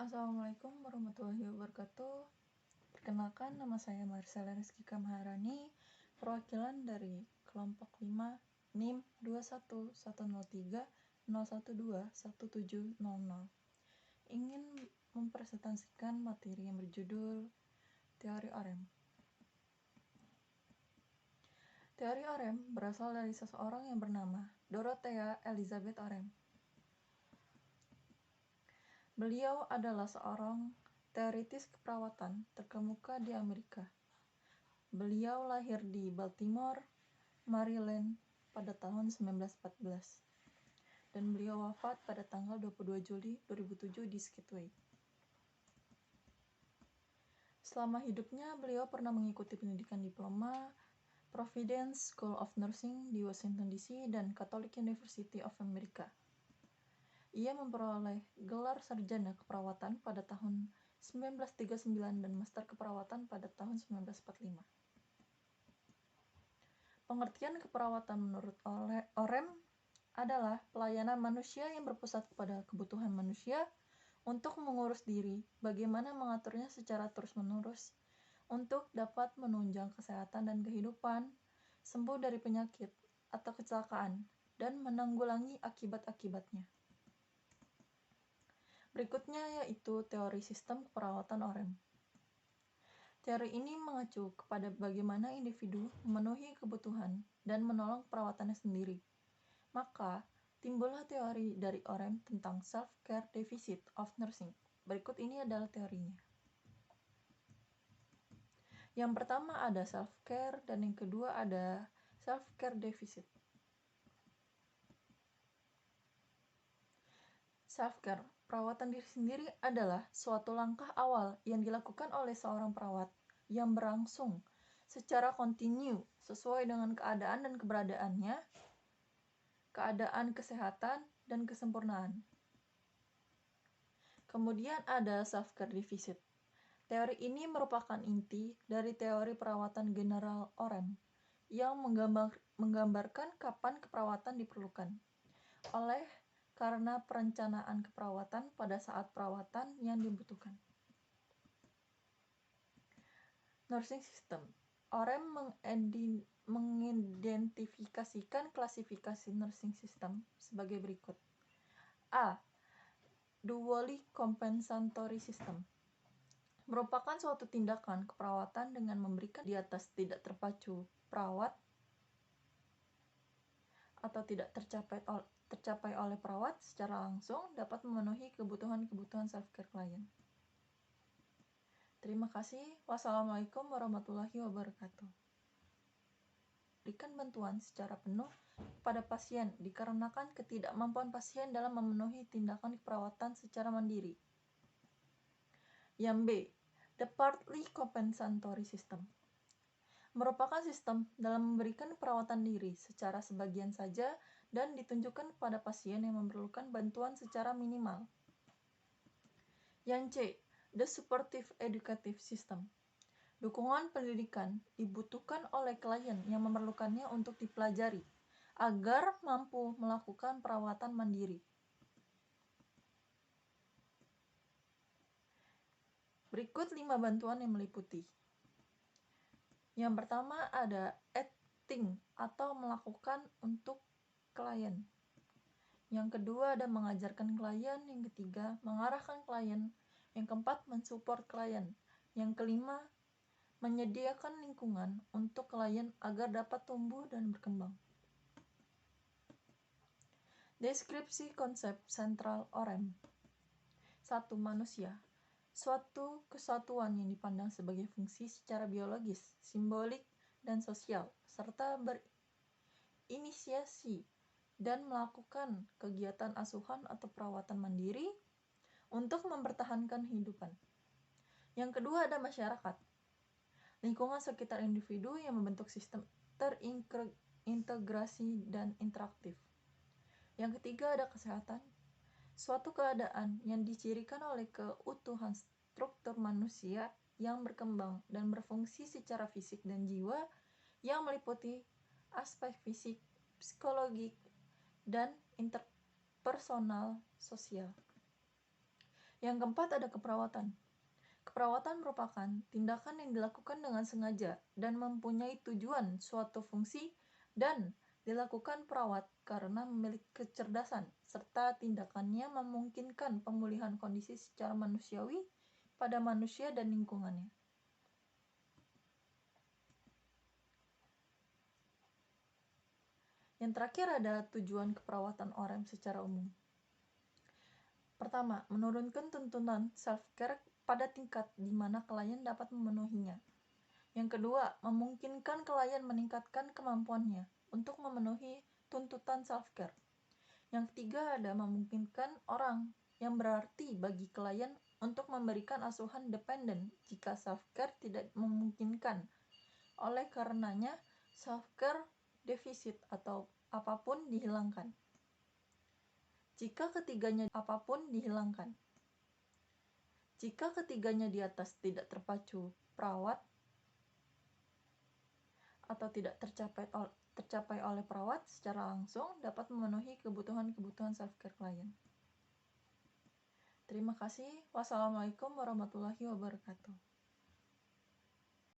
Assalamualaikum warahmatullahi wabarakatuh. Perkenalkan, nama saya Marcella Rizkika Maharani, perwakilan dari kelompok 5 NIM 2110301217000. Ingin mempresentasikan materi yang berjudul Teori Orem. Teori Orem berasal dari seseorang yang bernama Dorothea Elizabeth Orem. Beliau adalah seorang teoritis keperawatan terkemuka di Amerika. Beliau lahir di Baltimore, Maryland pada tahun 1914 dan beliau wafat pada tanggal 22 Juli 2007 di Skidway. Selama hidupnya, beliau pernah mengikuti pendidikan diploma Providence School of Nursing di Washington DC dan Catholic University of America. Ia memperoleh gelar sarjana keperawatan pada tahun 1939 dan master keperawatan pada tahun 1945. Pengertian keperawatan menurut Orem adalah pelayanan manusia yang berpusat pada kebutuhan manusia untuk mengurus diri, bagaimana mengaturnya secara terus-menerus untuk dapat menunjang kesehatan dan kehidupan, sembuh dari penyakit atau kecelakaan, dan menanggulangi akibat-akibatnya. Berikutnya yaitu teori sistem keperawatan Orem. Teori ini mengacu kepada bagaimana individu memenuhi kebutuhan dan menolong perawatannya sendiri. Maka, timbullah teori dari Orem tentang self-care deficit of nursing. Berikut ini adalah teorinya. Yang pertama ada self-care dan yang kedua ada self-care deficit. Self-care, perawatan diri sendiri adalah suatu langkah awal yang dilakukan oleh seorang perawat yang berlangsung secara kontinu sesuai dengan keadaan dan keberadaannya, keadaan kesehatan, dan kesempurnaan. Kemudian ada self-care deficit. Teori ini merupakan inti dari teori perawatan general Orem yang menggambarkan kapan keperawatan diperlukan oleh karena perencanaan keperawatan pada saat perawatan yang dibutuhkan. Nursing system. Orem mengidentifikasikan klasifikasi nursing system sebagai berikut. A. Dually compensatory system merupakan suatu tindakan keperawatan dengan memberikan di atas tidak terpacu perawat atau tidak tercapai oleh perawat secara langsung dapat memenuhi kebutuhan-kebutuhan self-care klien. Terima kasih. Wassalamualaikum warahmatullahi wabarakatuh. Berikan bantuan secara penuh pada pasien dikarenakan ketidakmampuan pasien dalam memenuhi tindakan keperawatan secara mandiri. Yang B. The partly compensatory system merupakan sistem dalam memberikan perawatan diri secara sebagian saja dan ditunjukkan kepada pasien yang memerlukan bantuan secara minimal. Yang C. The supportive educative system. Dukungan pendidikan dibutuhkan oleh klien yang memerlukannya untuk dipelajari agar mampu melakukan perawatan mandiri. Berikut 5 bantuan yang meliputi. Yang pertama ada acting atau melakukan untuk klien. Yang kedua ada mengajarkan klien. Yang ketiga mengarahkan klien. Yang keempat mensupport klien. Yang kelima menyediakan lingkungan untuk klien agar dapat tumbuh dan berkembang. Deskripsi konsep sentral Orem. 1. Manusia. Suatu kesatuan yang dipandang sebagai fungsi secara biologis, simbolik, dan sosial, serta berinisiasi dan melakukan kegiatan asuhan atau perawatan mandiri untuk mempertahankan kehidupan. Yang kedua ada masyarakat. Lingkungan sekitar individu yang membentuk sistem terintegrasi dan interaktif. Yang ketiga ada kesehatan. Suatu keadaan yang dicirikan oleh keutuhan struktur manusia yang berkembang dan berfungsi secara fisik dan jiwa yang meliputi aspek fisik, psikologik, dan interpersonal sosial. Yang keempat ada keperawatan. Keperawatan merupakan tindakan yang dilakukan dengan sengaja dan mempunyai tujuan suatu fungsi dan dilakukan perawat karena memiliki kecerdasan serta tindakannya memungkinkan pemulihan kondisi secara manusiawi pada manusia dan lingkungannya. Yang terakhir ada tujuan keperawatan orang secara umum. Pertama, menurunkan tuntutan self-care pada tingkat di mana klien dapat memenuhinya. Yang kedua, memungkinkan klien meningkatkan kemampuannya untuk memenuhi tuntutan self-care. Yang ketiga ada memungkinkan orang, yang berarti bagi klien untuk memberikan asuhan dependen jika self-care tidak memungkinkan. Oleh karenanya, self-care defisit atau apapun dihilangkan. Jika ketiganya apapun dihilangkan. Jika ketiganya di atas tidak terpacu perawat atau tidak tercapai oleh perawat secara langsung dapat memenuhi kebutuhan self-care klien. Terima kasih. Wassalamualaikum warahmatullahi wabarakatuh.